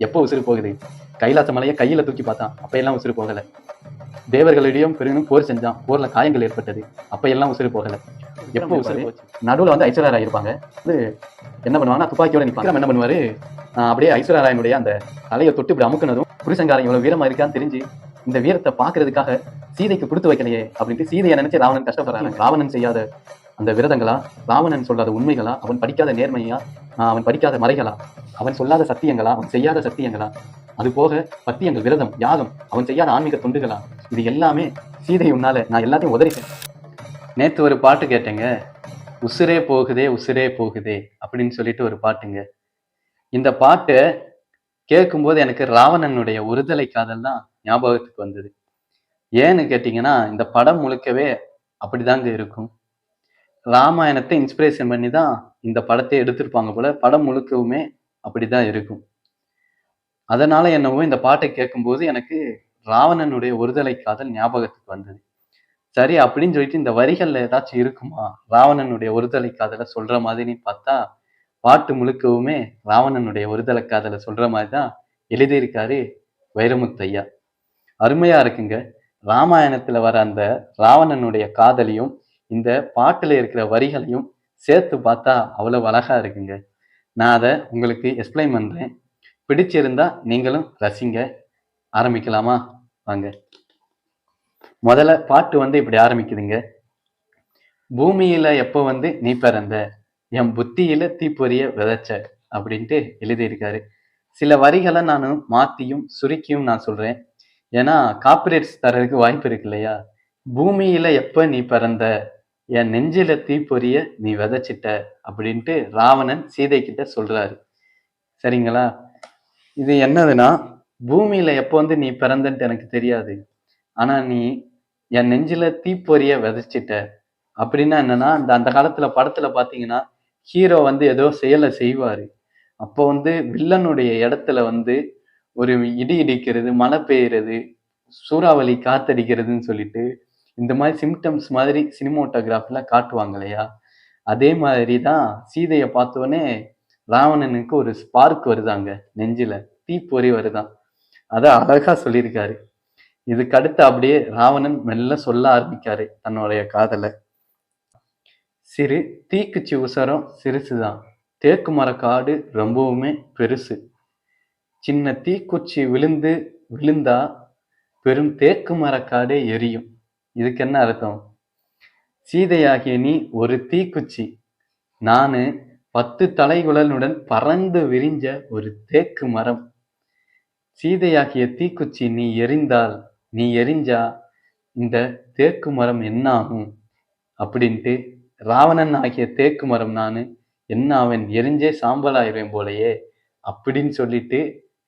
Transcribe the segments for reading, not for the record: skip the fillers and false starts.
எப்போ உசுறு போகுது? கைலாச மலையை கையில தூக்கி பார்த்தான், அப்பையெல்லாம் உசுறு போகல. தேவர்களிடையும் பெருனும் போர் செஞ்சான், போர்ல காயங்கள் ஏற்பட்டது, அப்பையெல்லாம் உசுறு போகல. எப்போ உசுறு போச்சு? நடுவுல வந்து ஐஸ்வர்யா ராய் இருப்பாங்க. வந்து என்ன பண்ணுவாங்கன்னா துப்பாக்கியோட நிற்பாங்க. என்ன பண்ணுவாரு, அப்படியே ஐஸ்வர்யா ராயனுடைய அந்த தலையை தொட்டு இப்படி அமுக்குனதும் புருஷங்காரன் இவ்வளவு வீரமா இருக்கான்னு தெரிஞ்சு இந்த வீரத்தை பாக்குறதுக்காக சீதைக்கு கொடுத்து வைக்கலையே அப்படின்ட்டு சீதையை நினைச்சு ராவணன் கஷ்டப்படுறாங்க. ராவணன் செய்யாத அந்த விரதங்களா, ராவணன் சொல்லாத உண்மைகளா, அவன் படிக்காத நேர்மையா, அவன் படிக்காத மறைகளா, அவன் சொல்லாத சத்தியங்களா, அவன் செய்யாத சத்தியங்களா, அது போக பத்தியங்கள், விரதம், யாகம், அவன் செய்யாத ஆன்மீக தொண்டுகளா, இது எல்லாமே சீதை உன்னால நான் எல்லாத்தையும் உதறிட்டேன். நேத்து ஒரு பாட்டு கேட்டேங்க, உசுரே போகுதே உசுரே போகுதே அப்படின்னு சொல்லிட்டு ஒரு பாட்டுங்க. இந்த பாட்டு கேட்கும்போது எனக்கு ராவணனுடைய ஒருதலை காதல் தான் ஞாபகத்துக்கு வந்தது. ஏன்னு கேட்டீங்கன்னா, இந்த படம் முழுக்கவே அப்படிதாங்க இருக்கும். ராமாயணத்தை இன்ஸ்பிரேஷன் பண்ணி தான் இந்த படத்தை எடுத்திருப்பாங்க போல. படம் முழுக்கவுமே அப்படிதான் இருக்கும். அதனால என்னவோ இந்த பாட்டை கேட்கும்போது எனக்கு ராவணனுடைய ஒருதலை காதல் ஞாபகத்துக்கு வந்தது. சரி அப்படின்னு சொல்லிட்டு இந்த வரிகள்ல ஏதாச்சும் இருக்குமா, ராவணனுடைய ஒருதலை காதலை சொல்ற மாதிரி பார்த்தா, பாட்டு முழுக்கவுமே ராவணனுடைய ஒருதலை காதலை சொல்ற மாதிரி தான் எழுதியிருக்காரு வைரமுத்து ஐயா. அருமையா இருக்குங்க. ராமாயணத்துல வர அந்த ராவணனுடைய காதலியும் இந்த பாட்டுல இருக்கிற வரிகளையும் சேர்த்து பார்த்தா அவ்வளவு அழகா இருக்குங்க. நான் அதை உங்களுக்கு எக்ஸ்பிளைன் பண்றேன். பிடிச்சிருந்தா நீங்களும் ரசிங்க. ஆரம்பிக்கலாமா? வாங்க. முதல்ல பாட்டு வந்து இப்படி ஆரம்பிக்குதுங்க. பூமியில எப்போ வந்து நீ பிறந்த, என் புத்தியில தீப்பொறிய விதைச்ச அப்படின்ட்டு எழுதியிருக்காரு. சில வரிகளை நான் மாத்தியும் சுருக்கியும் நான் சொல்றேன். ஏன்னா காப்பிரைட்ஸ் தரதுக்கு வாய்ப்பு இருக்கு இல்லையா? பூமியில எப்ப நீ பிறந்த, என் நெஞ்சில தீப்பொறிய நீ விதைச்சிட்ட அப்படின்ட்டு ராவணன் சீதை கிட்ட சொல்றாரு. சரிங்களா? இது என்னதுன்னா, பூமியில எப்போ வந்து நீ பிறந்தன்ட்டு எனக்கு தெரியாது, ஆனா நீ என் நெஞ்சில தீப்பொறிய விதைச்சிட்ட அப்படின்னா என்னன்னா, அந்த காலத்துல படத்துல பாத்தீங்கன்னா ஹீரோ வந்து ஏதோ செயலை செய்வாரு. அப்போ வந்து வில்லனுடைய இடத்துல வந்து ஒரு இடி இடிக்கிறது, மழை பெய்யறது, சூறாவளி காத்தடிக்கிறதுன்னு சொல்லிட்டு இந்த மாதிரி சிம்டம்ஸ் மாதிரி சினிமோட்டோகிராஃபில காட்டுவாங்க இல்லையா? அதே மாதிரி தான் சீதையை பார்த்தோன்னே ராவணனுக்கு ஒரு ஸ்பார்க் வருதாங்க நெஞ்சில, தீப்பொறி வருதான். அதை அழகா சொல்லியிருக்காரு. இதுக்கு அடுத்து அப்படியே ராவணன் மெல்ல சொல்ல ஆரம்பிக்காரு தன்னுடைய காதலை. சிறு தீக்குச்சி உசரம் சிறுசுதான், தேக்கு மரக்காடு ரொம்பவுமே பெருசு. சின்ன தீக்குச்சி விழுந்தா பெரும் தேக்கு மரக்காடே எரியும். இதுக்கு என்ன அர்த்தம்? சீதையாகிய நீ ஒரு தீக்குச்சி, நானு 10 தலைகுழலுடன் பறந்து விரிஞ்ச ஒரு தேக்கு மரம். சீதையாகிய தீக்குச்சி நீ எரிஞ்சா இந்த தேக்கு மரம் என்ன ஆகும் அப்படின்ட்டு, ராவணன் ஆகிய தேக்கு மரம் நானு, என்ன அவன் எரிஞ்சே சாம்பலாயிருவேன் போலையே அப்படின்னு சொல்லிட்டு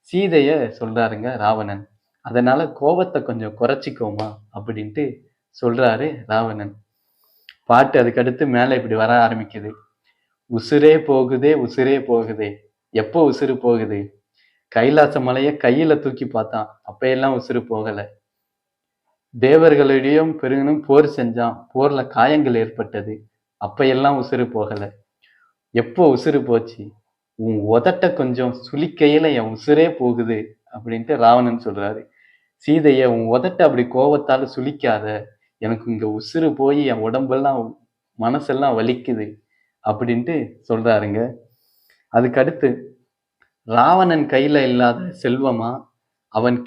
சீதைய சொல்றாருங்க ராவணன். அதனால கோபத்தை கொஞ்சம் குறைச்சிக்கோமா அப்படின்ட்டு சொல்றாரு ராவணன். பாட்டு அதுக்கடுத்து மேல இப்படி வர ஆரம்பிக்குது. உசுரே போகுதே உசுரே போகுதே, எப்போ உசுறு போகுது? கைலாச மலையை கையில தூக்கி பார்த்தான், அப்பையெல்லாம் உசுறு போகல. தேவர்களிடையும் பெருனும் போர் செஞ்சான், போர்ல காயங்கள் ஏற்பட்டது, அப்பையெல்லாம் உசுறு போகல. எப்போ உசுறு போச்சு? உன் உதட்ட கொஞ்சம் சுளிக்கையில என் உசுரே போகுது அப்படின்ட்டு ராவணன் சொல்றாரு. சீதைய உன் உதட்ட அப்படி கோபத்தால சுளிக்காத, எனக்கு இங்க உசுறு போய் என் உடம்பெல்லாம் மனசெல்லாம் வலிக்குது அப்படின்ட்டு சொல்றாருங்க. அதுக்கடுத்து, ராவணன் கையில இல்லாத செல்வமா, அவன்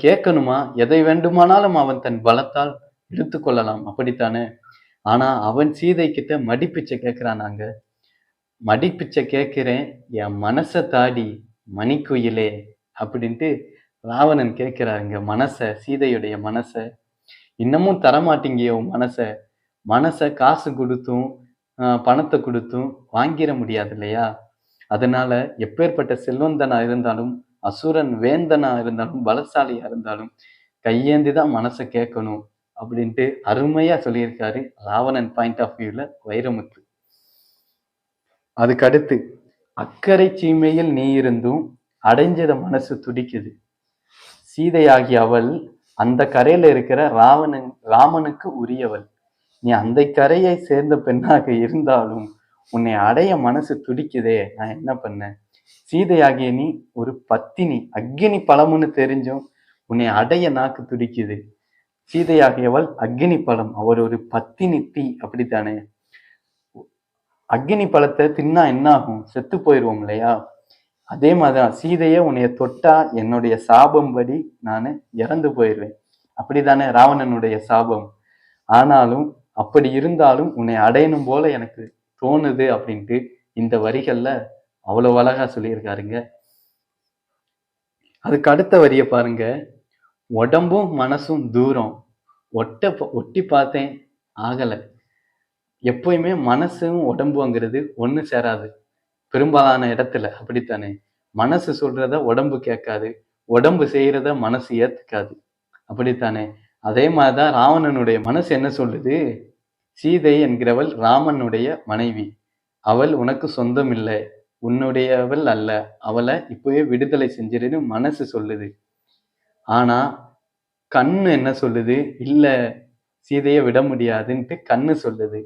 கேட்கணுமா, எதை வேண்டுமானாலும் அவன் தன் பலத்தால் எடுத்துக்கொள்ளலாம் அப்படித்தானே? ஆனா அவன் சீதை கிட்ட மடிப்பிச்சை கேட்கிறானாங்க. மடிப்பிச்சை கேட்கிறேன், என் மனசை தாடி மணிக்குயிலே அப்படின்ட்டு ராவணன் கேட்கிறாருங்க மனச, சீதையுடைய மனச. இன்னமும் தரமாட்டீங்க உன் மனச காசு கொடுத்தும் பணத்தை கொடுத்தும் வாங்கிட முடியாது இல்லையா? அதனால எப்பேற்பட்ட செல்வந்தனா இருந்தாலும், அசுரன் வேந்தனா இருந்தாலும், பலசாலியா இருந்தாலும் கையேந்திதான் மனசை கேட்கணும் அப்படின்ட்டு அருமையா சொல்லியிருக்காரு ராவணன் பாயிண்ட் ஆஃப் வியூல வைரமுத்து. அதுக்கடுத்து, அக்கறை சீமையில் நீ இருந்தும் அடைஞ்சத மனசு துடிக்குது. சீதையாகி அவள் அந்த கரையில இருக்கிற ராமனுக்கு உரியவள். நீ அந்த கரையை சேர்ந்த பெண்ணாக இருந்தாலும் உன்னை அடைய மனசு துடிக்குதே, நான் என்ன பண்ணேன்? சீதையாகிய நீ ஒரு பத்தினி, அக்கினி பழம்னு தெரிஞ்சும் உன்னை அடைய நாக்கு துடிக்குது. சீதையாகியவள் அக்கினி பழம், அவர் ஒரு பத்தினி தீ, அப்படித்தானே? அக்கினி பழத்தை தின்னா என்ன ஆகும்? செத்து போயிடுவோம் இல்லையா? அதே மாதிரிதான் சீதையே உன்னைய தொட்டா என்னுடைய சாபம் படி நான் இறந்து போயிடுவேன். அப்படித்தானே ராவணனுடைய சாபம். ஆனாலும் அப்படி இருந்தாலும் உன்னை அடையணும் போல எனக்கு தோணுது அப்படின்ட்டு இந்த வரிகள்ல அவ்வளவு அழகா சொல்லியிருக்காருங்க. அதுக்கு அடுத்த வரிய பாருங்க. உடம்பும் மனசும் தூரம், ஒட்டி பார்த்தேன் ஆகல. எப்பயுமே மனசும் உடம்புங்கிறது ஒண்ணு சேராது பெரும்பாலான இடத்துல, அப்படித்தானே? மனசு சொல்றத உடம்பு கேட்காது, உடம்பு செய்யறத மனசு ஏத்துக்காது, அப்படித்தானே? அதே மாதிரிதான் ராவணனுடைய மனசு என்ன சொல்லுது? சீதை என்கிறவள் ராமனுடைய மனைவி, அவள் உனக்கு சொந்தம் இல்லை, உன்னுடையவள் அல்ல, அவளை இப்பவே விடுதலை செஞ்சிருன்னு மனசு சொல்லுது. ஆனா கண்ணு என்ன சொல்லுது? இல்ல, சீதையை விட முடியாதுன்ட்டு கண்ணு சொல்லுது.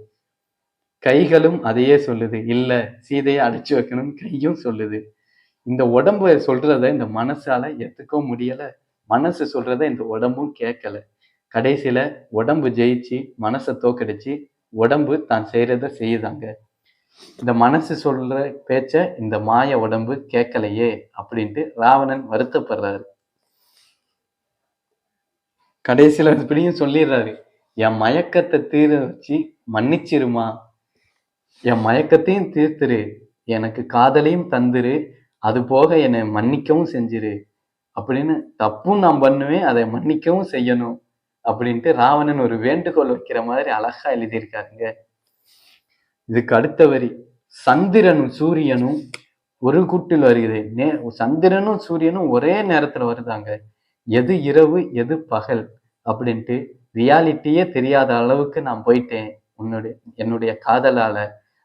கைகளும் அதையே சொல்லுது. இல்ல, சீதையை அடைச்சு வைக்கணும் கையும் சொல்லுது. இந்த உடம்பு சொல்றத இந்த மனசால ஏத்துக்கவும் முடியல, மனசு சொல்றத இந்த உடம்பும் கேட்கல. கடைசியில உடம்பு ஜெயிச்சு மனசை தோக்கடிச்சு உடம்பு தான் செய்யறத செய்யுதாங்க. இந்த மனசு சொல்ற பேச்ச இந்த மாய உடம்பு கேட்கலையே அப்படின்ட்டு ராவணன் வருத்தப்படுறாரு. கடைசியில இப்படியும் சொல்லிடுறாரு, என் மயக்கத்தை தீர வச்சு மன்னிச்சிருமா, என் மயக்கத்தையும் தீர்த்துரு, எனக்கு காதலையும் தந்துரு, அது போக என்னை மன்னிக்கவும் செஞ்சிரு அப்படின்னு. தப்பும் நான் பண்ணுவேன், அதை மன்னிக்கவும் செய்யணும் அப்படின்ட்டு ராவணன் ஒரு வேண்டுகோள் வைக்கிற மாதிரி அழகா எழுதியிருக்காருங்க. இதுக்கு அடுத்த வரி, சந்திரனும் சூரியனும் ஒரு கூட்டில் வருகிறது. சந்திரனும் சூரியனும் ஒரே நேரத்துல வருதாங்க. எது இரவு எது பகல் அப்படின்ட்டு ரியாலிட்டியே தெரியாத அளவுக்கு நான் போயிட்டேன் என்னுடைய காதலால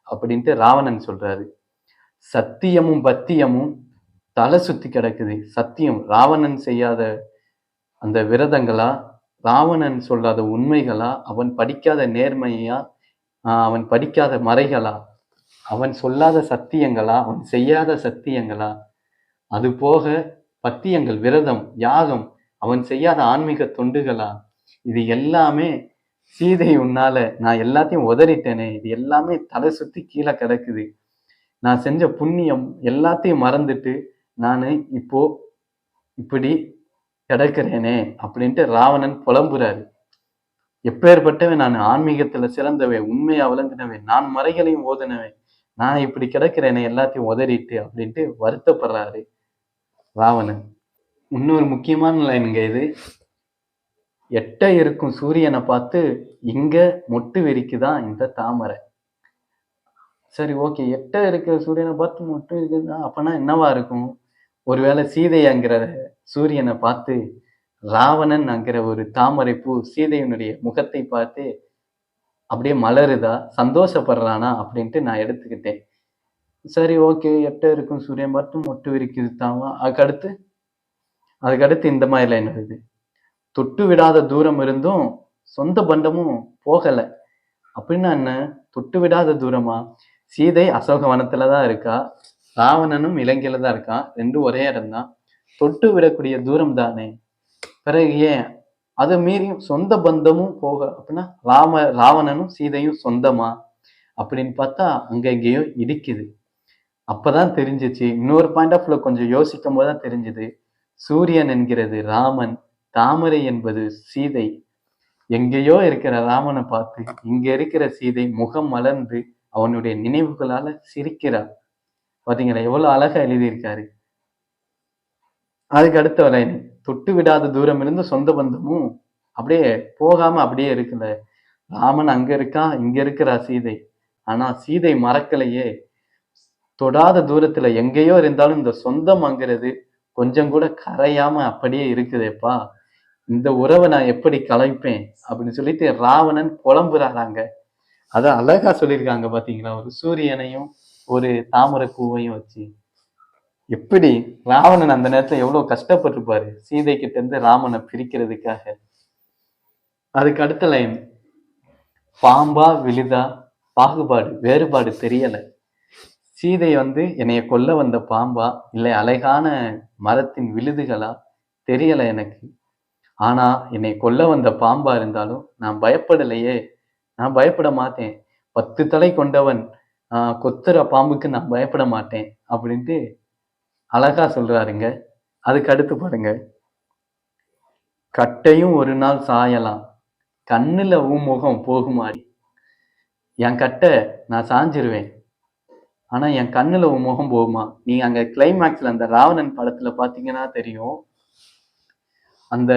அப்படின்ட்டு ராவணன் சொல்றாரு. சத்தியமும் பத்தியமும் தலை சுத்தி கிடக்குது. சத்தியம் ராவணன் செய்யாத அந்த விரதங்களா, ராவணன் சொல்லாத உண்மைகளா, அவன் படிக்காத நேர்மையா, அவன் படிக்காத மறைகளா, அவன் சொல்லாத சத்தியங்களா, அவன் செய்யாத சத்தியங்களா, அது போக பத்தியங்கள், விரதம், யாகம், அவன் செய்யாத ஆன்மீக தொண்டுகளா, இது எல்லாமே சீதை உன்னால நான் எல்லாத்தையும் உதறிட்டேனே, இது எல்லாமே தலை சுத்தி கீழே கிடக்குது. நான் செஞ்ச புண்ணியம் எல்லாத்தையும் மறந்துட்டு நான் இப்போ இப்படி கிடக்கிறேனே அப்படின்ட்டு ராவணன் புலம்புறாரு. எப்பேற்பட்டவன் நான், ஆன்மீகத்துல சிறந்தவன், உண்மையா விளங்கினவன், நான் மறைகளையும் ஓதுனவன், நான் இப்படி கிடக்கிறேனே எல்லாத்தையும் உதறிட்டு அப்படின்ட்டு வருத்தப்படுறாரு ராவணன். இன்னொரு முக்கியமான லைனுங்க இது. எட்ட இருக்கும் சூரியனை பார்த்து இங்க மொட்டு விரிக்குதான் இந்த தாமரை. சரி, ஓகே, எட்ட இருக்கிற சூரியனை பார்த்து மொட்டு இருக்குதா, அப்பனா என்னவா இருக்கும்? ஒருவேளை சீதைங்கிற சூரியனை பார்த்து ராவணன் அங்கிற ஒரு தாமரை பூ சீதையினுடைய முகத்தை பார்த்து அப்படியே மலருதா, சந்தோஷப்படுறானா அப்படின்ட்டு நான் எடுத்துக்கிட்டேன். சரி, ஓகே, எட்ட இருக்கும் சூரியன் பார்த்து மொட்டு விரிக்குது தாவா. அதுக்கடுத்து இந்த மாதிரி லைன் வருது. தொட்டு விடாத தூரம் இருந்தும் சொந்த பந்தமும் போகல. அப்படின்னா என்ன? தொட்டு விடாத தூரமா? சீதை அசோகவனத்துலதான் இருக்கா, ராவணனும் இலங்கையில தான் இருக்கான், ரெண்டும் ஒரே இடம் தான். தொட்டு விடக்கூடிய தூரம் தானே, பிறகு ஏன் அதை மீறியும் சொந்த பந்தமும் போக? அப்படின்னா ராவணனும் சீதையும் சொந்தமா அப்படின்னு பார்த்தா அங்க எங்கேயோ இடிக்குது. அப்பதான் தெரிஞ்சிச்சு, இன்னொரு பாயிண்ட் ஆஃப் வியூ கொஞ்சம் யோசிக்கும் போதுதான் தெரிஞ்சுது, சூரியன் என்கிறது ராமன், தாமரை என்பது சீதை. எங்கேயோ இருக்கிற ராமனை பார்த்து இங்க இருக்கிற சீதை முகம் மலர்ந்து அவனுடைய நினைவுகளால சிரிக்கிறார். பாத்தீங்களா எவ்வளவு அழகா எழுதியிருக்காரு. அதுக்கு அடுத்த லைன், தொட்டு விடாத தூரம் இருந்து சொந்த பந்தமும் அப்படியே போகாம அப்படியே இருக்குல்ல. ராமன் அங்க இருக்கான், இங்க இருக்கிறா சீதை, ஆனா சீதை மறக்கலையே. தொடாத தூரத்துல எங்கேயோ இருந்தாலும் இந்த சொந்தம்ங்கிறது கொஞ்சம் கூட கரையாம அப்படியே இருக்குதேப்பா, இந்த உறவை நான் எப்படி கலைப்பேன் அப்படின்னு சொல்லிட்டு ராவணன் புலம்புறாங்க. அத அழகா சொல்லியிருக்காங்க பாத்தீங்களா, ஒரு சூரியனையும் ஒரு தாமரை பூவையும் வச்சு. எப்படி ராவணன் அந்த நேரத்துல எவ்வளவு கஷ்டப்பட்டிருப்பாரு சீதை கிட்ட இருந்து ராமனை பிரிக்கிறதுக்காக. அதுக்கு அடுத்த லைன், பாம்பா விழுதா பாகுபாடு வேறுபாடு தெரியல. சீதை வந்து என்னைய கொல்ல வந்த பாம்பா இல்லை அழகான மரத்தின் விழுதுகளா தெரியல எனக்கு. ஆனா என்னை கொல்ல வந்த பாம்பா இருந்தாலும் நான் பயப்படலையே. நான் பயப்பட மாட்டேன். 10 தலை கொண்டவன் கொத்துற பாம்புக்கு நான் பயப்பட மாட்டேன் அப்படின்ட்டு அழகா சொல்றாருங்க. அதுக்கு அடுத்து பாருங்க. கட்டையும் ஒரு நாள் சாயலாம். கண்ணுல உன் முகம் போகுமாடி. என் கட்டை நான் சாஞ்சிருவேன். ஆனா என் கண்ணுல உன் முகம் போகுமா? நீங்க அங்க கிளைமேக்ஸ்ல அந்த ராவணன் படத்துல பாத்தீங்கன்னா தெரியும். அந்த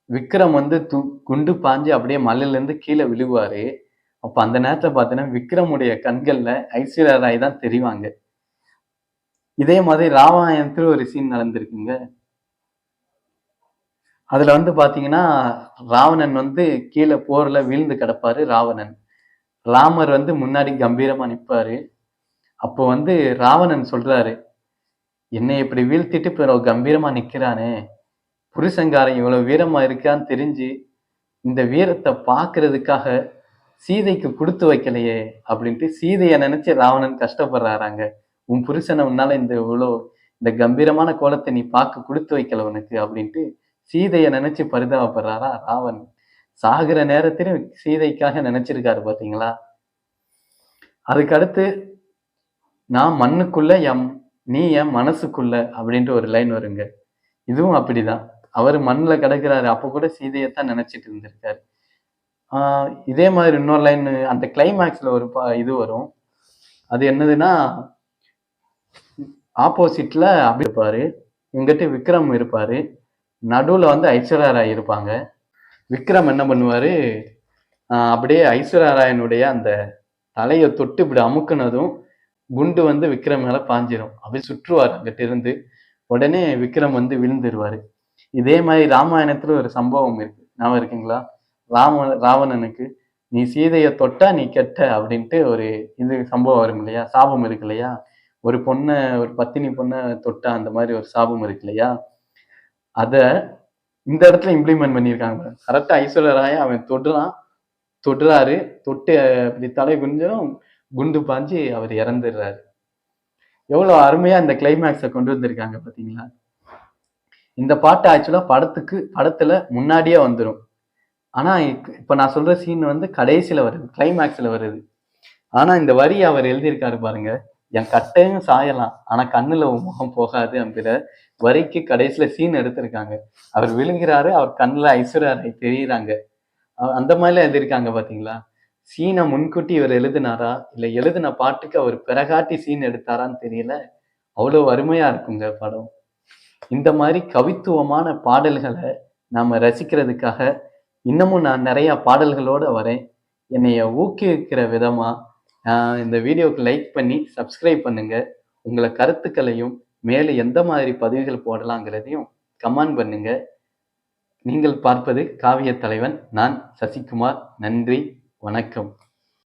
விக்ரம் வந்து குண்டு பாஞ்சு அப்படியே மலையில இருந்து கீழே விழுவாரு. அப்ப அந்த நேரத்துல பாத்தீங்கன்னா விக்ரமுடைய கண்கள்ல ஐஸ்வர்யா ராய் தான் தெரிவாங்க. இதே மாதிரி ராமாயணத்துல ஒரு சீன் நடந்திருக்குங்க. அதுல வந்து பாத்தீங்கன்னா ராவணன் வந்து கீழே போர்ல வீழ்ந்து கிடப்பாரு ராவணன். ராமர் வந்து முன்னாடி கம்பீரமா நிப்பாரு. அப்போ வந்து ராவணன் சொல்றாரு, என்னை இப்படி வீழ்த்திட்டு இப்ப கம்பீரமா நிக்கிறானே, புருஷங்காரன் இவ்வளவு வீரமா இருக்கான்னு தெரிஞ்சு இந்த வீரத்தை பாக்குறதுக்காக சீதைக்கு கொடுத்து வைக்கலையே அப்படின்ட்டு சீதைய நினைச்சு ராவணன் கஷ்டப்படுறாராங்க. உன் புருஷனை உன்னால இந்த கம்பீரமான கோலத்தை நீ பார்க்க கொடுத்து வைக்கல உனக்கு அப்படின்ட்டு சீதைய நினைச்சு பரிதாபப்படுறாரா ராவன். சாகிற நேரத்திலும் சீதைக்காக நினைச்சிருக்காரு பாத்தீங்களா. அதுக்கு அடுத்து நான் மண்ணுக்குள்ள நீ என் மனசுக்குள்ள அப்படின்ட்டு ஒரு லைன் வருங்க. இதுவும் அப்படிதான். அவர் மண்ணுல கிடக்குறாரு. அப்ப கூட சீதையத்தான் நினைச்சிட்டு இருந்திருக்காரு. இதே மாதிரி இன்னொரு லைன் அந்த கிளைமேக்ஸ்ல ஒரு இது வரும். அது என்னதுன்னா ஆப்போசிட்ல அப்படி இருப்பாரு. இங்கிட்ட விக்ரம் இருப்பாரு. நடுவுல வந்து ஐஸ்வர்யா ராய் இருப்பாங்க. விக்ரம் என்ன பண்ணுவாரு, அப்படியே ஐஸ்வர்யா ராயனுடைய அந்த தலையை தொட்டு இப்படி அமுக்குனதும் குண்டு வந்து விக்ரம் மேல பாஞ்சிரும். அப்படி சுற்றுவார் அங்கிட்ட இருந்து. உடனே விக்ரம் வந்து விழுந்துருவாரு. இதே மாதிரி ராமாயணத்துல ஒரு சம்பவம் இருக்கு, ஞாபகம் இருக்குங்களா? ராவணனுக்கு நீ சீதையை தொட்டா நீ கெட்ட அப்படின்ட்டு ஒரு இது சம்பவம் வரும் இல்லையா, சாபம் இருக்கு இல்லையா? ஒரு பத்தினி பொண்ணை தொட்டா அந்த மாதிரி ஒரு சாபம் இருக்கு இல்லையா? அத இந்த இடத்துல இம்ப்ளிமெண்ட் பண்ணியிருக்காங்க. கரெக்டா ஐஸ்வர்யா ராய அவன் தொடுறாரு. தொட்டு அப்படி தலை குஞ்சம் குண்டு பாஞ்சு அவர் இறந்துடுறாரு. எவ்வளவு அருமையா இந்த கிளைமேக்ஸை கொண்டு வந்திருக்காங்க பாத்தீங்களா. இந்த பாட்டு ஆக்சுவலா படத்துல முன்னாடியே வந்துடும். ஆனா இப்ப நான் சொல்ற சீன் வந்து கடைசியில வருது, கிளைமேக்ஸ்ல வருது. ஆனா இந்த வரி அவர் எழுதியிருக்காரு பாருங்க, என் கட்டையும் சாயலாம் ஆனா கண்ணுல முகம் போகாது அப்படிங்கிற வரிக்கு கடைசியில சீன் எடுத்திருக்காங்க. அவர் விழுகிறாரு, அவர் கண்ணுல ஐஸ்வர்யா ராய் தெரியுறாங்க. அந்த மாதிரிலாம் எழுதியிருக்காங்க பாத்தீங்களா. சீனை முன்கூட்டி இவர் எழுதினாரா இல்ல எழுதின பாட்டுக்கு அவர் பிறகாட்டி சீன் எடுத்தாரான்னு தெரியல. அவ்வளவு அருமையா இருக்குங்க படம். இந்த மாதிரி கவித்துவமான பாடல்களை நாம ரசிக்கிறதுக்காக இன்னமும் நான் நிறைய பாடல்களோட வரேன். என்னைய ஊக்குவிக்கிற விதமா இந்த வீடியோவுக்கு லைக் பண்ணி சப்ஸ்கிரைப் பண்ணுங்க. உங்களை கருத்துக்களையும் மேலும் எந்த மாதிரி பதிவுகள் போடலாங்கிறதையும் கமெண்ட் பண்ணுங்க. நீங்கள் பார்ப்பது காவிய தலைவன். நான் சசிகுமார். நன்றி, வணக்கம்.